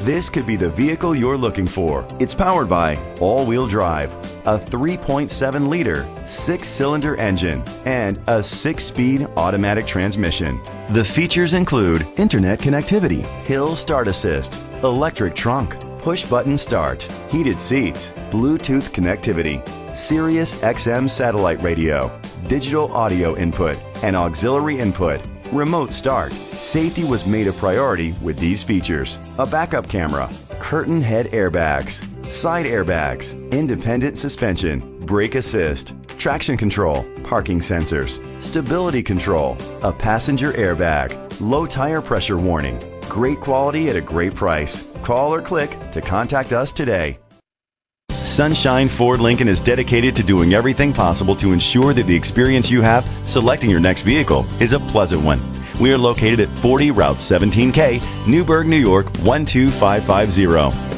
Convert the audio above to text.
This could be the vehicle you're looking for. It's powered by all-wheel drive, a 3.7-liter, 6-cylinder engine, and a 6-speed automatic transmission. The features include internet connectivity, hill start assist, electric trunk, push-button start, heated seats, Bluetooth connectivity, Sirius XM satellite radio, digital audio input, and auxiliary input, remote start. Safety was made a priority with these features: a backup camera, curtain head airbags, side airbags, independent suspension, brake assist, traction control, parking sensors, stability control, a passenger airbag, low tire pressure warning. Great quality at a great price. Call or click to contact us today. Sunshine Ford Lincoln is dedicated to doing everything possible to ensure that the experience you have selecting your next vehicle is a pleasant one. We are located at 40 Route 17K, Newburgh, New York 12550.